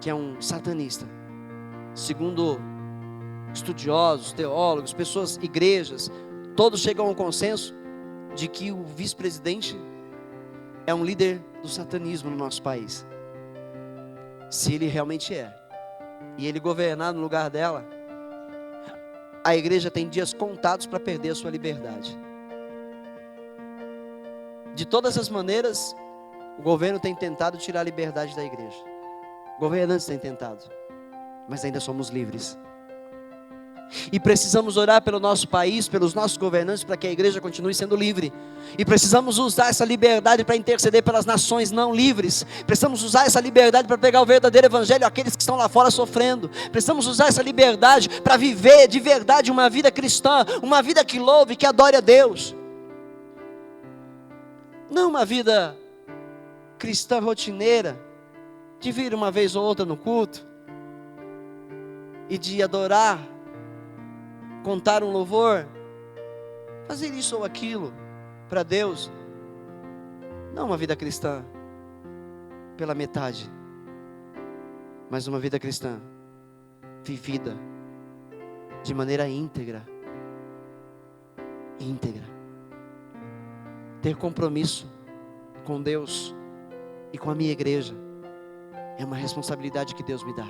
S1: que é um satanista. Segundo estudiosos, teólogos, pessoas, igrejas, todos chegam ao consenso de que o vice-presidente é um líder do satanismo no nosso país. Se ele realmente é, e ele governar no lugar dela, a igreja tem dias contados para perder a sua liberdade. De todas as maneiras, o governo tem tentado tirar a liberdade da igreja. Governantes têm tentado, mas ainda somos livres. E precisamos orar pelo nosso país, pelos nossos governantes, para que a igreja continue sendo livre. E precisamos usar essa liberdade para interceder pelas nações não livres. Precisamos usar essa liberdade para pegar o verdadeiro evangelho àqueles que estão lá fora sofrendo. Precisamos usar essa liberdade para viver de verdade uma vida cristã, uma vida que louve, que adore a Deus. Não uma vida cristã rotineira, de vir uma vez ou outra no culto e de adorar, contar um louvor, fazer isso ou aquilo para Deus. Não uma vida cristã pela metade, mas uma vida cristã vivida de maneira íntegra. Ter compromisso com Deus e com a minha igreja é uma responsabilidade que Deus me dá.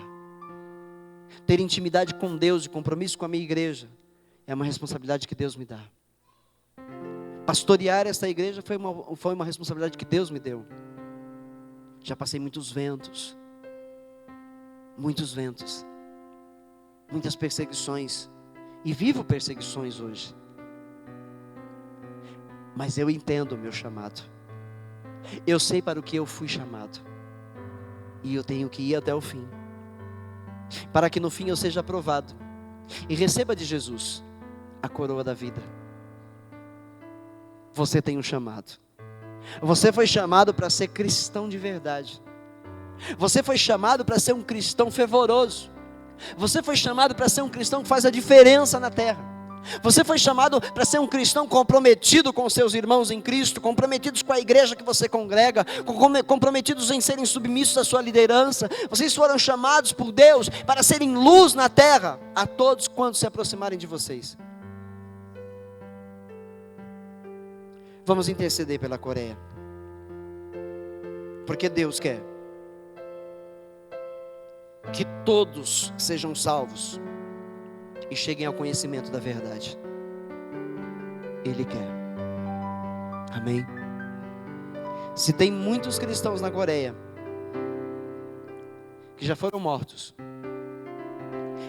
S1: Ter intimidade com Deus e compromisso com a minha igreja é uma responsabilidade que Deus me dá. Pastorear esta igreja foi uma responsabilidade que Deus me deu. Já passei muitos ventos, muitas perseguições, e vivo perseguições hoje. Mas eu entendo o meu chamado. Eu sei para o que eu fui chamado, e eu tenho que ir até o fim, para que no fim eu seja aprovado e receba de Jesus a coroa da vida. Você tem um chamado. Você foi chamado para ser cristão de verdade. Você foi chamado para ser um cristão fervoroso. Você foi chamado para ser um cristão que faz a diferença na terra. Você foi chamado para ser um cristão comprometido com seus irmãos em Cristo, comprometidos com a igreja que você congrega, comprometidos em serem submissos à sua liderança. Vocês foram chamados por Deus para serem luz na terra a todos quantos se aproximarem de vocês. Vamos interceder pela Coreia, porque Deus quer que todos sejam salvos e cheguem ao conhecimento da verdade. Ele quer. Amém? Se tem muitos cristãos na Coreia que já foram mortos,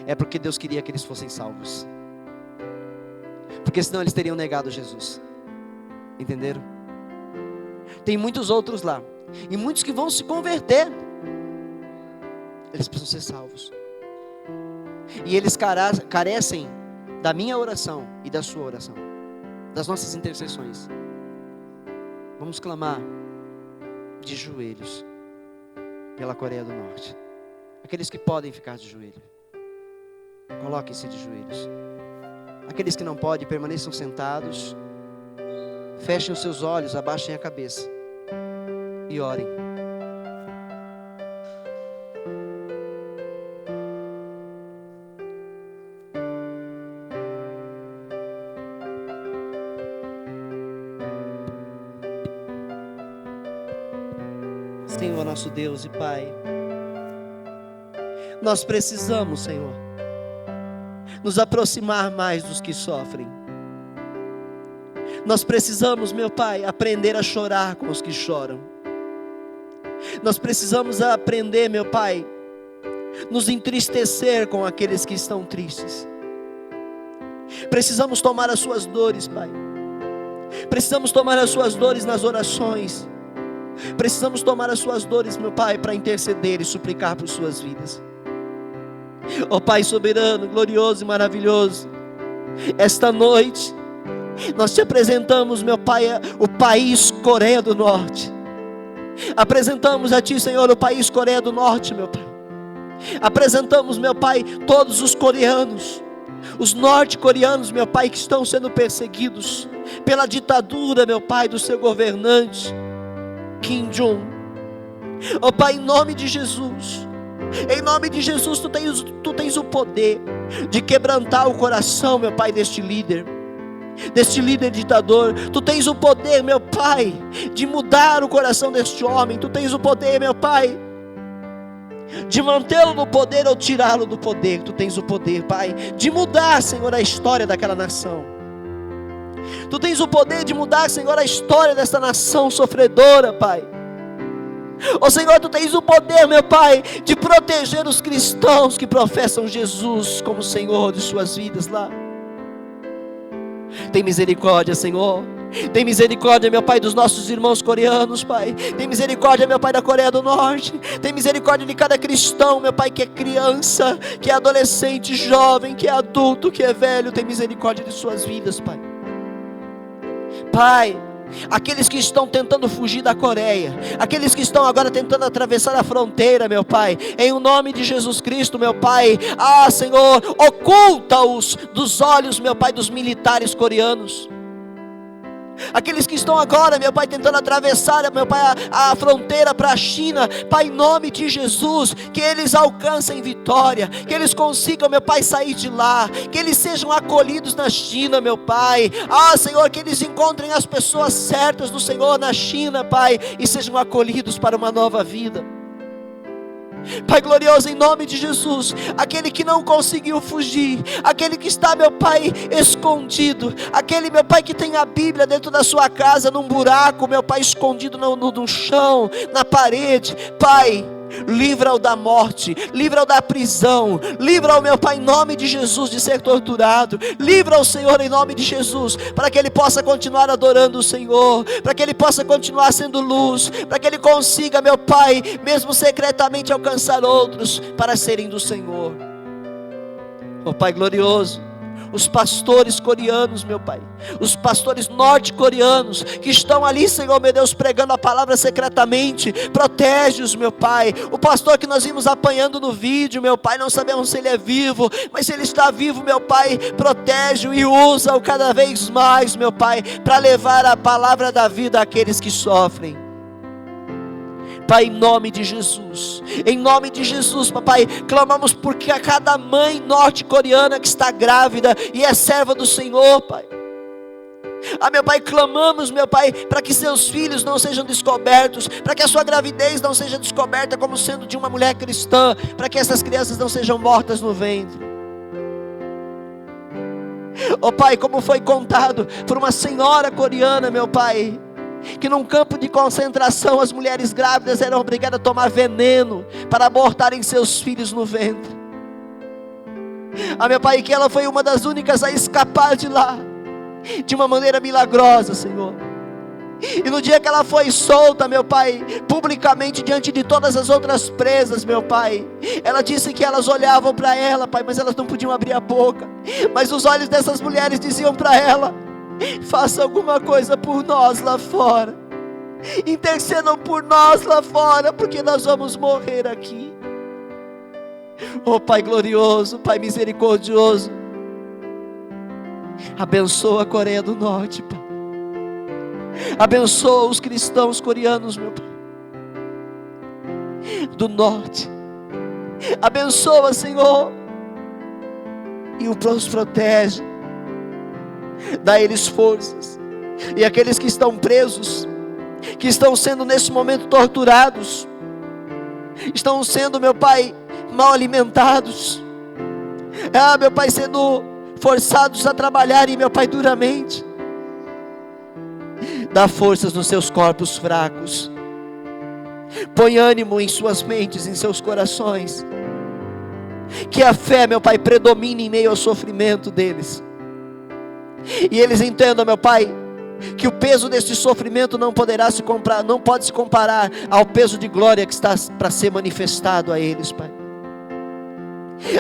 S1: é porque Deus queria que eles fossem salvos, porque senão eles teriam negado Jesus. Entenderam? Tem muitos outros lá, e muitos que vão se converter. Eles precisam ser salvos. E eles carecem da minha oração e da sua oração, das nossas intercessões. Vamos clamar de joelhos pela Coreia do Norte. Aqueles que podem ficar de joelho, coloquem-se de joelhos. Aqueles que não podem, permaneçam sentados. Fechem os seus olhos, abaixem a cabeça e orem. Senhor, nosso Deus e Pai, nós precisamos, Senhor, nos aproximar mais dos que sofrem. Nós precisamos, meu Pai, aprender a chorar com os que choram. Nós precisamos aprender, meu Pai, nos entristecer com aqueles que estão tristes. Precisamos tomar as suas dores, Pai. Precisamos tomar as suas dores nas orações. Precisamos tomar as suas dores, meu Pai, para interceder e suplicar por suas vidas. Ó Pai soberano, glorioso e maravilhoso, esta noite nós te apresentamos, meu Pai, o país Coreia do Norte. Apresentamos a Ti, Senhor, o país Coreia do Norte, meu Pai. Apresentamos, meu Pai, todos os coreanos, os norte-coreanos, meu Pai, que estão sendo perseguidos pela ditadura, meu Pai, do seu governante Kim Jong. Ó Pai, em nome de Jesus, em nome de Jesus, Tu tens o poder de quebrantar o coração, meu Pai, deste líder ditador. Tu tens o poder, meu Pai, de mudar o coração deste homem. Tu tens o poder, meu Pai, de mantê-lo no poder ou tirá-lo do poder. Tu tens o poder, Pai, de mudar, Senhor, a história daquela nação. Tu tens o poder de mudar, Senhor, a história dessa nação sofredora, Pai. Ó Senhor, Tu tens o poder, meu Pai, de proteger os cristãos que professam Jesus como Senhor de suas vidas lá. Tem misericórdia, Senhor. Tem misericórdia, meu Pai, dos nossos irmãos coreanos, Pai. Tem misericórdia, meu Pai, da Coreia do Norte. Tem misericórdia de cada cristão, meu Pai, que é criança, que é adolescente, jovem, que é adulto, que é velho. Tem misericórdia de suas vidas, Pai. Pai, aqueles que estão tentando fugir da Coreia, aqueles que estão agora tentando atravessar a fronteira, meu Pai, em o nome de Jesus Cristo, meu Pai, Senhor, oculta-os dos olhos, meu Pai, dos militares coreanos. Aqueles que estão agora, meu Pai, tentando atravessar, meu Pai, a fronteira para a China, Pai, em nome de Jesus, que eles alcancem vitória, que eles consigam, meu Pai, sair de lá, que eles sejam acolhidos na China, meu Pai. Senhor, que eles encontrem as pessoas certas do Senhor na China, Pai, e sejam acolhidos para uma nova vida. Pai glorioso, em nome de Jesus, aquele que não conseguiu fugir, aquele que está, meu Pai, escondido, aquele, meu Pai, que tem a Bíblia dentro da sua casa, num buraco, meu Pai, escondido no chão, na parede, Pai, livra-o da morte, livra-o da prisão, livra-o, meu Pai, em nome de Jesus, de ser torturado, livra-o, Senhor, em nome de Jesus, para que ele possa continuar adorando o Senhor, para que ele possa continuar sendo luz, para que ele consiga, meu Pai, mesmo secretamente alcançar outros para serem do Senhor. Ó Pai glorioso, os pastores coreanos, meu Pai, os pastores norte-coreanos, que estão ali, Senhor, meu Deus, pregando a palavra secretamente, protege-os, meu Pai. O pastor que nós vimos apanhando no vídeo, meu Pai, não sabemos se ele é vivo, mas se ele está vivo, meu Pai, protege-o e usa-o cada vez mais, meu Pai, para levar a palavra da vida àqueles que sofrem. Pai, em nome de Jesus, papai, clamamos porque a cada mãe norte-coreana que está grávida e é serva do Senhor, Pai. Meu Pai, clamamos, meu Pai, para que seus filhos não sejam descobertos, para que a sua gravidez não seja descoberta como sendo de uma mulher cristã, para que essas crianças não sejam mortas no ventre. Pai, como foi contado por uma senhora coreana, meu Pai, que num campo de concentração as mulheres grávidas eram obrigadas a tomar veneno para abortarem seus filhos no ventre. Meu Pai, que ela foi uma das únicas a escapar de lá, de uma maneira milagrosa, Senhor. E no dia que ela foi solta, meu Pai, publicamente diante de todas as outras presas, meu Pai, ela disse que elas olhavam para ela, Pai, mas elas não podiam abrir a boca, mas os olhos dessas mulheres diziam para ela: faça alguma coisa por nós lá fora, intercedam por nós lá fora, porque nós vamos morrer aqui. Pai glorioso, Pai misericordioso, abençoa a Coreia do Norte, Pai. Abençoa os cristãos coreanos, meu Pai, do Norte. Abençoa, Senhor, e os protege. Dá a eles forças. E aqueles que estão presos, que estão sendo nesse momento torturados, estão sendo, meu Pai, mal alimentados, meu Pai, sendo forçados a trabalharem, meu Pai, duramente. Dá forças nos seus corpos fracos. Põe ânimo em suas mentes, em seus corações. Que a fé, meu Pai, predomine em meio ao sofrimento deles. E eles entendam, meu Pai, que o peso deste sofrimento não pode se comparar ao peso de glória que está para ser manifestado a eles, Pai.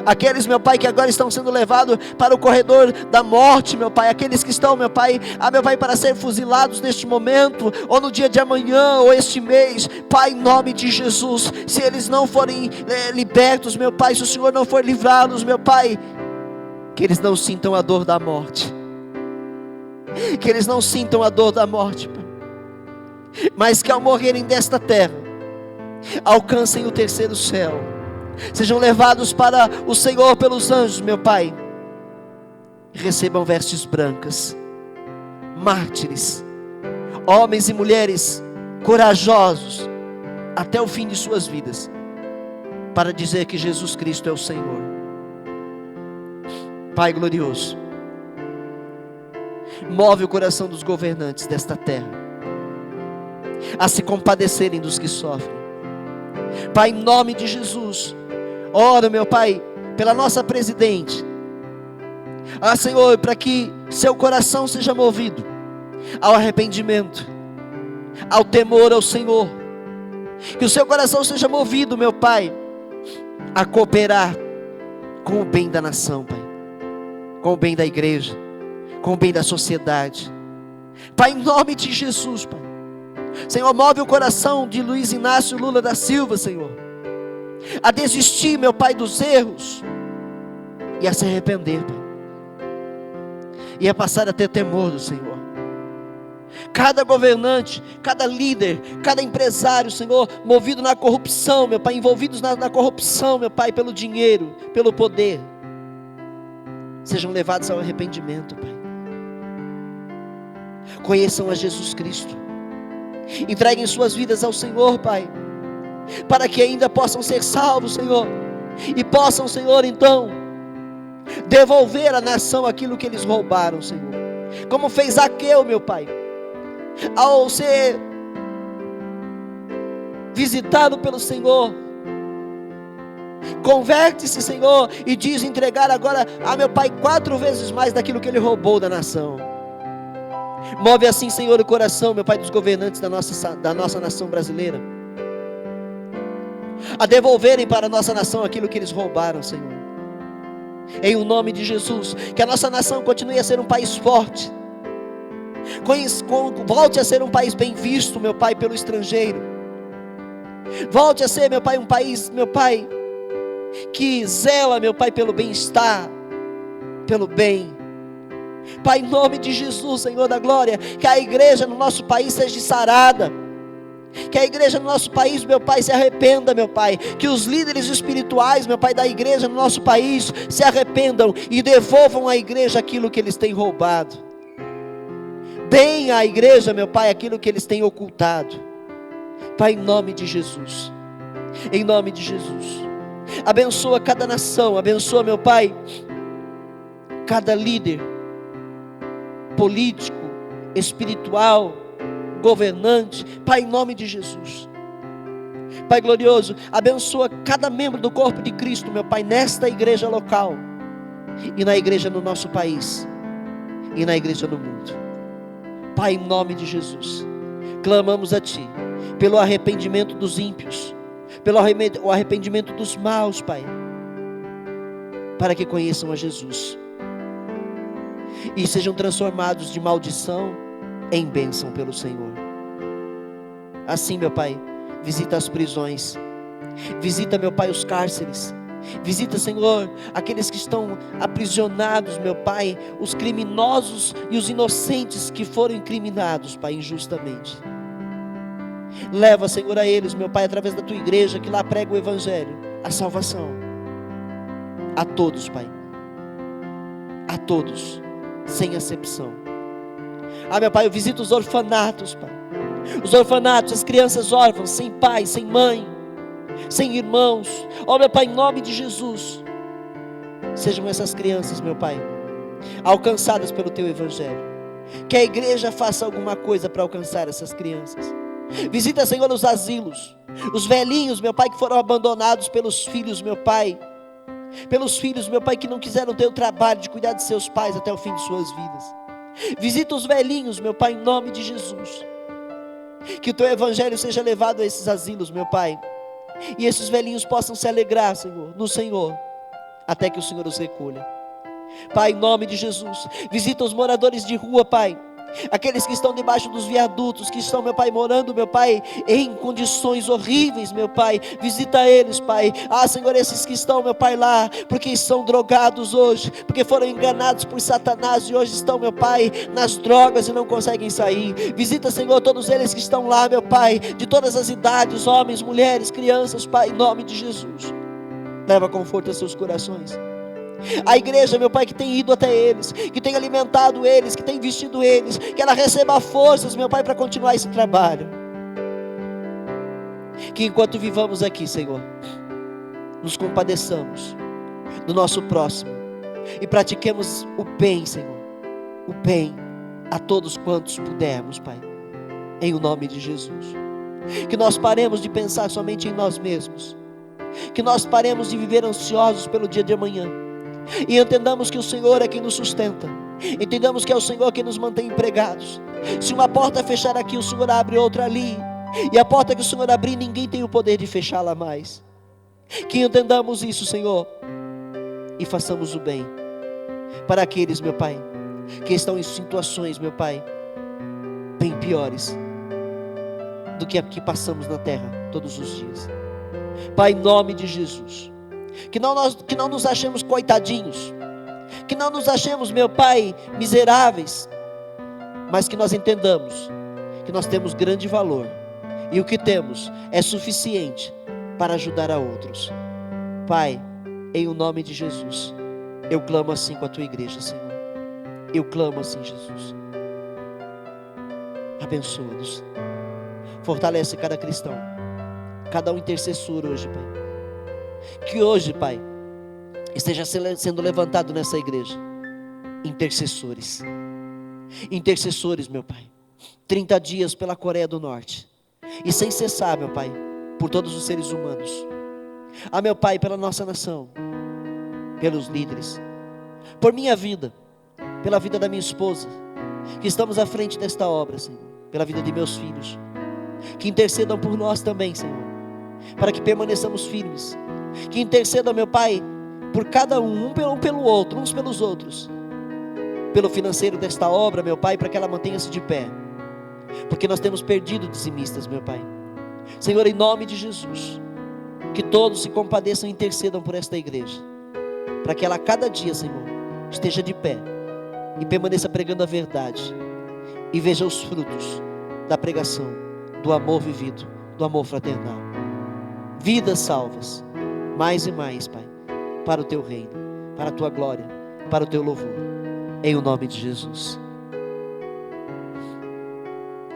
S1: Aqueles, meu Pai, que agora estão sendo levados para o corredor da morte, meu Pai, aqueles que estão, meu Pai, meu Pai, para ser fuzilados neste momento, ou no dia de amanhã, ou este mês, Pai, em nome de Jesus, se eles não forem libertos, meu Pai, se o Senhor não for livrá-los, meu Pai, que eles não sintam a dor da morte, que eles não sintam a dor da morte, Pai, mas que ao morrerem desta terra, alcancem o terceiro céu, sejam levados para o Senhor pelos anjos, meu Pai, e recebam vestes brancas, mártires, homens e mulheres corajosos, até o fim de suas vidas, para dizer que Jesus Cristo é o Senhor. Pai glorioso, move o coração dos governantes desta terra, a se compadecerem dos que sofrem. Pai, em nome de Jesus, oro, meu Pai, pela nossa presidente, Senhor, para que seu coração seja movido ao arrependimento, ao temor ao Senhor, que o seu coração seja movido, meu Pai, a cooperar com o bem da nação, Pai, com o bem da igreja, com o bem da sociedade. Pai, em nome de Jesus, Pai, Senhor, move o coração de Luiz Inácio Lula da Silva, Senhor, a desistir, meu Pai, dos erros e a se arrepender, Pai, e a passar a ter temor do Senhor. Cada governante, cada líder, cada empresário, Senhor, movido na corrupção, meu Pai, envolvidos na corrupção, meu Pai, pelo dinheiro, pelo poder, sejam levados ao arrependimento, Pai. Conheçam a Jesus Cristo, entreguem suas vidas ao Senhor, Pai, para que ainda possam ser salvos, Senhor, e possam, Senhor, então, devolver à nação aquilo que eles roubaram, Senhor, como fez Zaqueu, meu Pai, ao ser visitado pelo Senhor, converte-se, Senhor, e diz entregar agora a meu Pai 4 vezes mais daquilo que ele roubou da nação. Move assim, Senhor, o coração, meu Pai, dos governantes da nossa nação brasileira, a devolverem para a nossa nação aquilo que eles roubaram, Senhor. Em o nome de Jesus, que a nossa nação continue a ser um país forte, volte a ser um país bem visto, meu Pai, pelo estrangeiro. Volte a ser, meu Pai, um país, meu Pai, que zela, meu Pai, pelo bem-estar, pelo bem. Pai, em nome de Jesus, Senhor da glória, que a igreja no nosso país seja sarada, que a igreja no nosso país, meu Pai, se arrependa, meu Pai, que os líderes espirituais, meu Pai, da igreja no nosso país, se arrependam e devolvam à igreja aquilo que eles têm roubado. Deem à igreja, meu Pai, aquilo que eles têm ocultado. Pai, em nome de Jesus, em nome de Jesus, abençoa cada nação, abençoa, meu Pai, cada líder político, espiritual, governante. Pai, em nome de Jesus, Pai glorioso, abençoa cada membro do corpo de Cristo, meu Pai, nesta igreja local, e na igreja no nosso país, e na igreja no mundo. Pai, em nome de Jesus, clamamos a Ti, pelo arrependimento dos ímpios, pelo arrependimento dos maus, Pai, para que conheçam a Jesus, e sejam transformados de maldição em bênção pelo Senhor. Assim, meu Pai, visita as prisões, visita, meu Pai, os cárceres, visita, Senhor, aqueles que estão aprisionados, meu Pai, os criminosos e os inocentes que foram incriminados, Pai, injustamente. Leva, Senhor, a eles, meu Pai, através da Tua igreja, que lá prega o Evangelho, a salvação, a todos, Pai, a todos, sem acepção. Meu Pai, eu visito os orfanatos, Pai, os orfanatos, as crianças órfãs, sem pai, sem mãe, sem irmãos. Meu Pai, em nome de Jesus, sejam essas crianças, meu Pai, alcançadas pelo Teu Evangelho. Que a igreja faça alguma coisa para alcançar essas crianças. Visita, Senhor, os asilos, os velhinhos, meu Pai, que foram abandonados pelos filhos, meu Pai, que não quiseram ter o trabalho de cuidar de seus pais até o fim de suas vidas. Visita os velhinhos, meu Pai, em nome de Jesus. Que o Teu Evangelho seja levado a esses asilos, meu Pai, e esses velhinhos possam se alegrar, Senhor, no Senhor, até que o Senhor os recolha. Pai, em nome de Jesus, visita os moradores de rua, Pai, aqueles que estão debaixo dos viadutos, que estão, meu Pai, morando, meu Pai, em condições horríveis, meu Pai. Visita eles, Pai. Senhor, esses que estão, meu Pai, lá, porque estão drogados hoje, porque foram enganados por Satanás e hoje estão, meu Pai, nas drogas e não conseguem sair. Visita, Senhor, todos eles que estão lá, meu Pai, de todas as idades, homens, mulheres, crianças, Pai, em nome de Jesus. Leva conforto a seus corações. A igreja, meu Pai, que tem ido até eles, que tem alimentado eles, que tem vestido eles, que ela receba forças, meu Pai, para continuar esse trabalho. Que enquanto vivamos aqui, Senhor, nos compadeçamos do nosso próximo e pratiquemos o bem, Senhor, o bem a todos quantos pudermos, Pai, em o nome de Jesus. Que nós paremos de pensar somente em nós mesmos, que nós paremos de viver ansiosos pelo dia de amanhã, e entendamos que o Senhor é quem nos sustenta, entendamos que é o Senhor quem nos mantém empregados. Se uma porta fechar aqui, o Senhor abre outra ali, e a porta que o Senhor abrir, ninguém tem o poder de fechá-la mais. Que entendamos isso, Senhor, e façamos o bem para aqueles, meu Pai, que estão em situações, meu Pai, bem piores do que a que passamos na terra todos os dias. Pai, em nome de Jesus, que não nos achemos coitadinhos, que não nos achemos, meu Pai, miseráveis, mas que nós entendamos que nós temos grande valor, e o que temos é suficiente para ajudar a outros. Pai, em o nome de Jesus, eu clamo assim com a Tua igreja, Senhor. Eu clamo assim, Jesus. Abençoa-nos, fortalece cada cristão, cada um intercessor hoje, Pai. Que hoje, Pai, esteja sendo levantado nessa igreja intercessores, meu Pai, 30 dias pela Coreia do Norte, e sem cessar, meu Pai, por todos os seres humanos. Meu Pai, pela nossa nação, pelos líderes, por minha vida, pela vida da minha esposa, que estamos à frente desta obra, Senhor, pela vida de meus filhos, que intercedam por nós também, Senhor, para que permaneçamos firmes. Que interceda, meu Pai, por cada um pelo outro, uns pelos outros, pelo financeiro desta obra, meu Pai, para que ela mantenha-se de pé, porque nós temos perdido dizimistas, meu Pai. Senhor, em nome de Jesus, que todos se compadeçam e intercedam por esta igreja, para que ela cada dia, Senhor, esteja de pé e permaneça pregando a verdade, e veja os frutos da pregação, do amor vivido, do amor fraternal, vidas salvas, mais e mais, Pai, para o Teu reino, para a Tua glória, para o Teu louvor, em o nome de Jesus.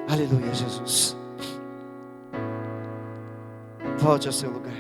S1: Aleluia, Jesus. Volte ao seu lugar.